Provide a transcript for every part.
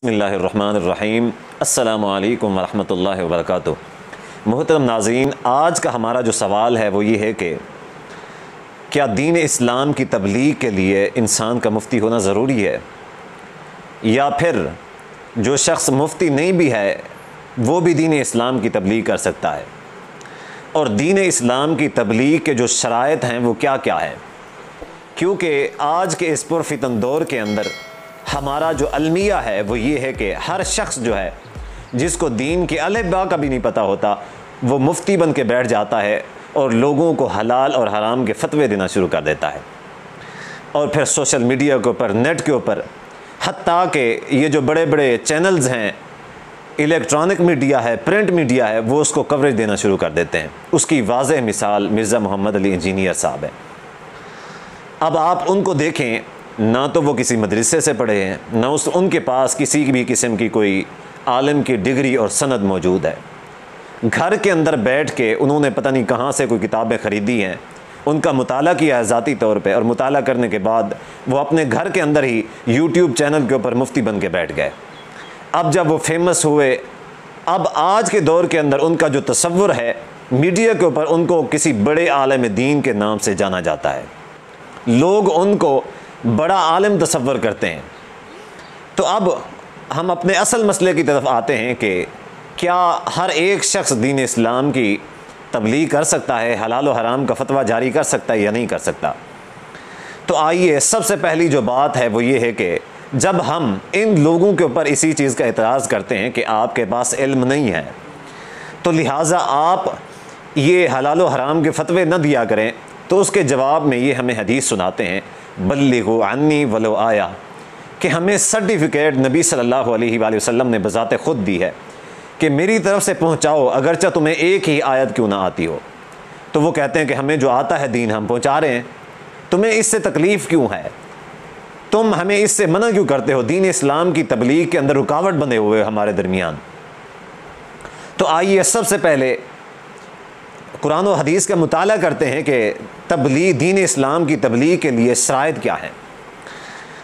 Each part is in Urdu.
بسم اللہ الرحمن الرحیم۔ السلام علیکم ورحمۃ اللہ وبرکاتہ۔ محترم ناظرین، آج کا ہمارا جو سوال ہے وہ یہ ہے کہ کیا دین اسلام کی تبلیغ کے لیے انسان کا مفتی ہونا ضروری ہے، یا پھر جو شخص مفتی نہیں بھی ہے وہ بھی دین اسلام کی تبلیغ کر سکتا ہے، اور دین اسلام کی تبلیغ کے جو شرائط ہیں وہ کیا کیا ہے؟ کیونکہ آج کے اس پرفتن دور کے اندر ہمارا جو المیہ ہے وہ یہ ہے کہ ہر شخص جو ہے جس کو دین کے الف با کا بھی نہیں پتہ ہوتا وہ مفتی بن کے بیٹھ جاتا ہے اور لوگوں کو حلال اور حرام کے فتوے دینا شروع کر دیتا ہے، اور پھر سوشل میڈیا کے اوپر، نیٹ کے اوپر، حتیٰ کہ یہ جو بڑے بڑے چینلز ہیں، الیکٹرانک میڈیا ہے، پرنٹ میڈیا ہے، وہ اس کو کوریج دینا شروع کر دیتے ہیں۔ اس کی واضح مثال مرزا محمد علی انجینئر صاحب ہے۔ اب آپ ان کو دیکھیں، نہ تو وہ کسی مدرسے سے پڑھے ہیں، نہ ان کے پاس کسی بھی قسم کی کوئی عالم کی ڈگری اور سند موجود ہے۔ گھر کے اندر بیٹھ کے انہوں نے پتہ نہیں کہاں سے کوئی کتابیں خریدی ہیں، ان کا مطالعہ کیا ہے ذاتی طور پہ، اور مطالعہ کرنے کے بعد وہ اپنے گھر کے اندر ہی یوٹیوب چینل کے اوپر مفتی بن کے بیٹھ گئے۔ اب جب وہ فیمس ہوئے، اب آج کے دور کے اندر ان کا جو تصور ہے میڈیا کے اوپر، ان کو کسی بڑے عالم دین کے نام سے جانا جاتا ہے، لوگ ان کو بڑا عالم تصور کرتے ہیں۔ تو اب ہم اپنے اصل مسئلے کی طرف آتے ہیں کہ کیا ہر ایک شخص دین اسلام کی تبلیغ کر سکتا ہے، حلال و حرام کا فتویٰ جاری کر سکتا ہے یا نہیں کر سکتا؟ تو آئیے، سب سے پہلی جو بات ہے وہ یہ ہے کہ جب ہم ان لوگوں کے اوپر اسی چیز کا اعتراض کرتے ہیں کہ آپ کے پاس علم نہیں ہے، تو لہٰذا آپ یہ حلال و حرام کے فتوے نہ دیا کریں، تو اس کے جواب میں یہ ہمیں حدیث سناتے ہیں، بلغوا عنی ولو آیا، کہ ہمیں سرٹیفکیٹ نبی صلی اللہ علیہ وآلہ وسلم نے بذات خود دی ہے کہ میری طرف سے پہنچاؤ، اگرچہ تمہیں ایک ہی آیت کیوں نہ آتی ہو۔ تو وہ کہتے ہیں کہ ہمیں جو آتا ہے دین ہم پہنچا رہے ہیں، تمہیں اس سے تکلیف کیوں ہے، تم ہمیں اس سے منع کیوں کرتے ہو، دین اسلام کی تبلیغ کے اندر رکاوٹ بنے ہوئے ہمارے درمیان۔ تو آئیے سب سے پہلے قرآن و حدیث کا مطالعہ کرتے ہیں کہ تبلیغ، دین اسلام کی تبلیغ کے لیے شرائط کیا ہیں۔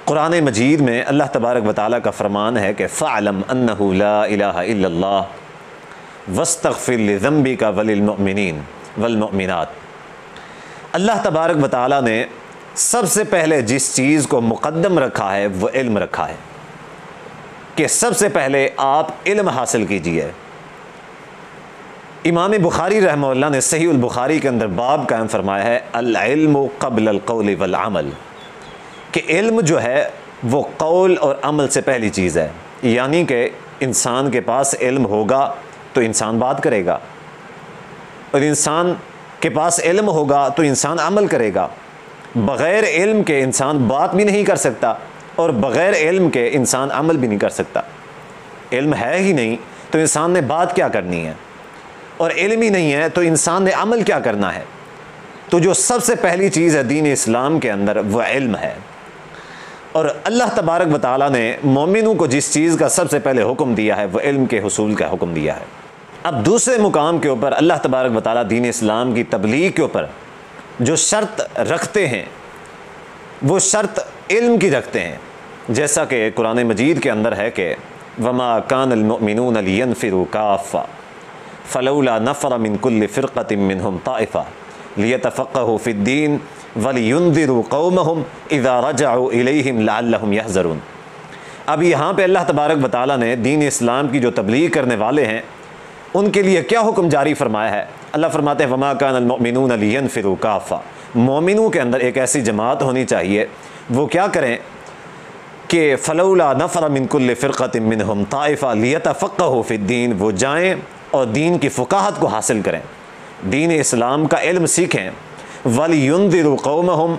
قرآن مجید میں اللہ تبارک و تعالیٰ کا فرمان ہے کہ فَعْلَمْ أَنَّهُ لَا إِلَهَ إِلَّا اللَّهُ وَاسْتَغْفِرْ لِذَنبِكَ وَلِلْمُؤْمِنِينَ وَالْمُؤْمِنَاتِ۔ اللہ تبارک و تعالیٰ نے سب سے پہلے جس چیز کو مقدم رکھا ہے وہ علم رکھا ہے، کہ سب سے پہلے آپ علم حاصل کیجئے۔ امام بخاری رحمہ اللہ نے صحیح البخاری کے اندر باب قائم فرمایا ہے، العلم قبل القول والعمل، کہ علم جو ہے وہ قول اور عمل سے پہلی چیز ہے، یعنی کہ انسان کے پاس علم ہوگا تو انسان بات کرے گا، اور انسان کے پاس علم ہوگا تو انسان عمل کرے گا۔ بغیر علم کے انسان بات بھی نہیں کر سکتا، اور بغیر علم کے انسان عمل بھی نہیں کر سکتا۔ علم ہے ہی نہیں تو انسان نے بات کیا کرنی ہے، اور علم ہی نہیں ہے تو انسان نے عمل کیا کرنا ہے؟ تو جو سب سے پہلی چیز ہے دین اسلام کے اندر وہ علم ہے، اور اللہ تبارک و تعالیٰ نے مومنوں کو جس چیز کا سب سے پہلے حکم دیا ہے وہ علم کے حصول کا حکم دیا ہے۔ اب دوسرے مقام کے اوپر اللہ تبارک و تعالیٰ دین اسلام کی تبلیغ کے اوپر جو شرط رکھتے ہیں وہ شرط علم کی رکھتے ہیں، جیسا کہ قرآن مجید کے اندر ہے کہ وما كان المؤمنون لينفروا كافة فلولا نفر من كل فرقة منهم طائفة ليتفقهوا في الدين ولينذروا قومهم إذا رجعوا إليهم لعلهم يحذرون۔ اب یہاں پہ اللہ تبارک و تعالیٰ نے دین اسلام کی جو تبلیغ کرنے والے ہیں ان کے لیے کیا حکم جاری فرمایا ہے؟ اللہ فرماتے ہیں وما كان المؤمنون لينفروا كافة، مومنوں کے اندر ایک ایسی جماعت ہونی چاہیے وہ کیا کریں کہ فلولا نفر من كل فرقة منهم طائفة ليتفقهوا في الدين، وہ جائیں اور دین کی فقاہت کو حاصل کریں، دین اسلام کا علم سیکھیں، وَلِيُنذِرُوا قَوْمَهُمْ،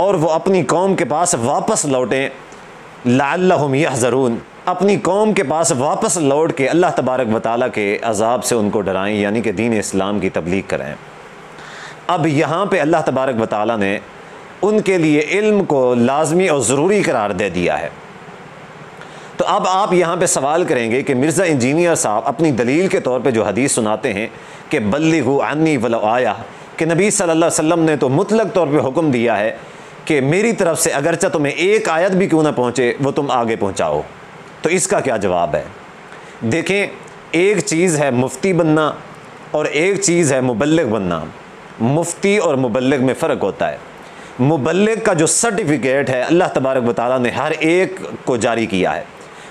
اور وہ اپنی قوم کے پاس واپس لوٹیں، لَعَلَّهُمْ يَحْذَرُونَ، اپنی قوم کے پاس واپس لوٹ کے اللہ تبارک و تعالیٰ کے عذاب سے ان کو ڈرائیں، یعنی کہ دین اسلام کی تبلیغ کریں۔ اب یہاں پہ اللہ تبارک و تعالیٰ نے ان کے لیے علم کو لازمی اور ضروری قرار دے دیا ہے۔ تو اب آپ یہاں پہ سوال کریں گے کہ مرزا انجینئر صاحب اپنی دلیل کے طور پہ جو حدیث سناتے ہیں کہ بلغوا عنی ولو آیا، کہ نبی صلی اللہ علیہ وسلم نے تو مطلق طور پہ حکم دیا ہے کہ میری طرف سے اگرچہ تمہیں ایک آیت بھی کیوں نہ پہنچے وہ تم آگے پہنچاؤ، تو اس کا کیا جواب ہے؟ دیکھیں، ایک چیز ہے مفتی بننا اور ایک چیز ہے مبلغ بننا۔ مفتی اور مبلغ میں فرق ہوتا ہے۔ مبلغ کا جو سرٹیفکیٹ ہے اللہ تبارک و تعالیٰ نے ہر ایک کو جاری کیا ہے۔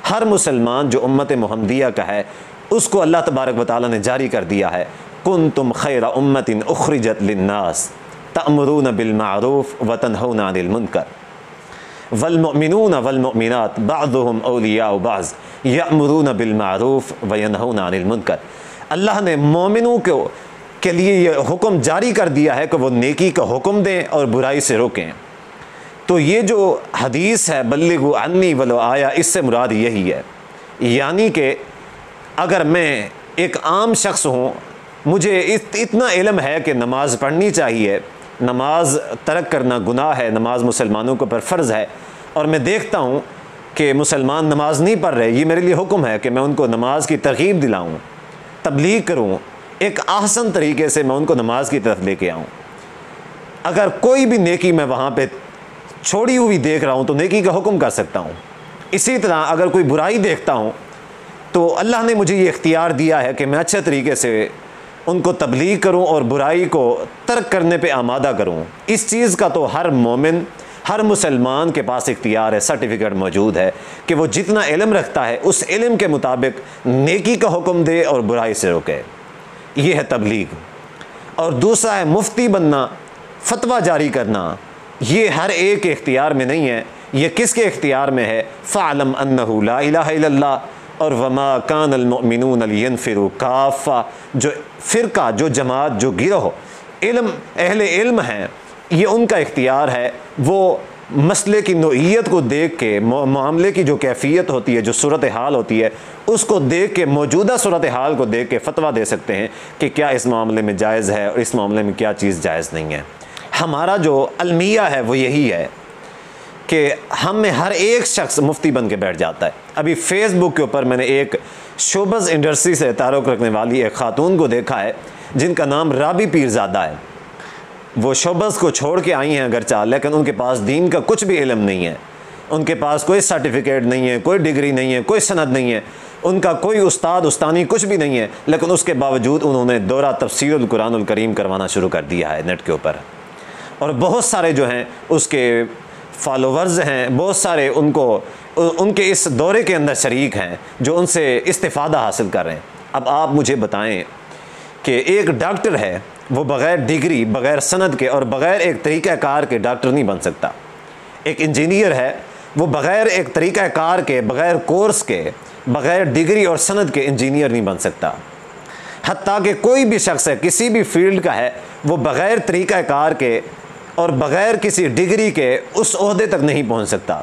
ہر مسلمان جو امت محمدیہ کا ہے اس کو اللہ تبارک و تعالیٰ نے جاری کر دیا ہے، کنتم خیر امت اخرجت للناس تأمرون بالمعروف وتنہون عن المنکر والمؤمنون والمؤمنات بعضهم اولیاء بعض یأمرون بالمعروف وینہون عن المنکر۔ اللہ نے مومنوں کے لیے یہ حکم جاری کر دیا ہے کہ وہ نیکی کا حکم دیں اور برائی سے روکیں۔ تو یہ جو حدیث ہے بلغوا عنی ولو آیا، اس سے مراد یہی ہے، یعنی کہ اگر میں ایک عام شخص ہوں، مجھے اتنا علم ہے کہ نماز پڑھنی چاہیے، نماز ترک کرنا گناہ ہے، نماز مسلمانوں کے اوپر فرض ہے، اور میں دیکھتا ہوں کہ مسلمان نماز نہیں پڑھ رہے، یہ میرے لیے حکم ہے کہ میں ان کو نماز کی ترغیب دلاؤں، تبلیغ کروں، ایک احسن طریقے سے میں ان کو نماز کی طرف لے کے آؤں۔ اگر کوئی بھی نیکی میں وہاں پہ چھوڑی ہوئی دیکھ رہا ہوں تو نیکی کا حکم کر سکتا ہوں۔ اسی طرح اگر کوئی برائی دیکھتا ہوں تو اللہ نے مجھے یہ اختیار دیا ہے کہ میں اچھے طریقے سے ان کو تبلیغ کروں اور برائی کو ترک کرنے پہ آمادہ کروں۔ اس چیز کا تو ہر مومن، ہر مسلمان کے پاس اختیار ہے، سرٹیفکیٹ موجود ہے کہ وہ جتنا علم رکھتا ہے اس علم کے مطابق نیکی کا حکم دے اور برائی سے روکے۔ یہ ہے تبلیغ۔ اور دوسرا ہے مفتی بننا، فتویٰ جاری کرنا۔ یہ ہر ایک کے اختیار میں نہیں ہے، یہ کس کے اختیار میں ہے؟ فَعْلَمْ أَنَّهُ لَا إِلَهَ إِلَّا اللَّهُ اور وَمَا كَانَ الْمُؤْمِنُونَ لِيَنْفِرُوا كَافَّةً۔ جو فرقہ، جو جماعت، جو گروہ اہل علم ہیں، یہ ان کا اختیار ہے، وہ مسئلے کی نوعیت کو دیکھ کے، معاملے کی جو کیفیت ہوتی ہے، جو صورتحال ہوتی ہے، اس کو دیکھ کے، موجودہ صورتحال کو دیکھ کے فتویٰ دے سکتے ہیں کہ کیا اس معاملے میں جائز ہے اور اس معاملے میں کیا چیز جائز نہیں ہے۔ ہمارا جو المیہ ہے وہ یہی ہے کہ ہم میں ہر ایک شخص مفتی بن کے بیٹھ جاتا ہے۔ ابھی فیس بک کے اوپر میں نے ایک شوبز انڈسٹری سے تعلق رکھنے والی ایک خاتون کو دیکھا ہے جن کا نام رابی پیرزادہ ہے۔ وہ شوبز کو چھوڑ کے آئی ہیں اگرچہ، لیکن ان کے پاس دین کا کچھ بھی علم نہیں ہے، ان کے پاس کوئی سرٹیفکیٹ نہیں ہے، کوئی ڈگری نہیں ہے، کوئی سند نہیں ہے، ان کا کوئی استاد استانی کچھ بھی نہیں ہے، لیکن اس کے باوجود انہوں نے دورہ تفسیر القرآن الکریم کروانا شروع کر دیا ہے نیٹ کے اوپر۔ اور بہت سارے جو ہیں اس کے فالوورز ہیں، بہت سارے ان کے اس دورے کے اندر شریک ہیں جو ان سے استفادہ حاصل کر رہے ہیں۔ اب آپ مجھے بتائیں کہ ایک ڈاکٹر ہے، وہ بغیر ڈگری، بغیر سند کے اور بغیر ایک طریقہ کار کے ڈاکٹر نہیں بن سکتا۔ ایک انجینئر ہے، وہ بغیر ایک طریقہ کار کے، بغیر کورس کے، بغیر ڈگری اور سند کے انجینئر نہیں بن سکتا۔ حتیٰ کہ کوئی بھی شخص ہے، کسی بھی فیلڈ کا ہے، وہ بغیر طریقہ کار کے اور بغیر کسی ڈگری کے اس عہدے تک نہیں پہنچ سکتا۔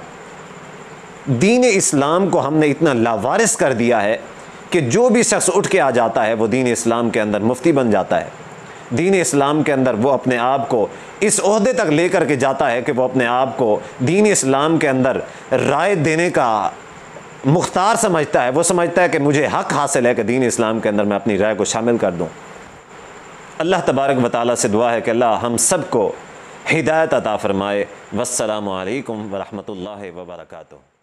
دین اسلام کو ہم نے اتنا لاوارث کر دیا ہے کہ جو بھی شخص اٹھ کے آ جاتا ہے وہ دین اسلام کے اندر مفتی بن جاتا ہے۔ دین اسلام کے اندر وہ اپنے آپ کو اس عہدے تک لے کر کے جاتا ہے کہ وہ اپنے آپ کو دین اسلام کے اندر رائے دینے کا مختار سمجھتا ہے۔ وہ سمجھتا ہے کہ مجھے حق حاصل ہے کہ دین اسلام کے اندر میں اپنی رائے کو شامل کر دوں۔ اللہ تبارک و تعالیٰ سے دعا ہے کہ اللہ ہم سب کو ہدایت عطا فرمائے۔ والسلام علیکم ورحمۃ اللہ وبرکاتہ۔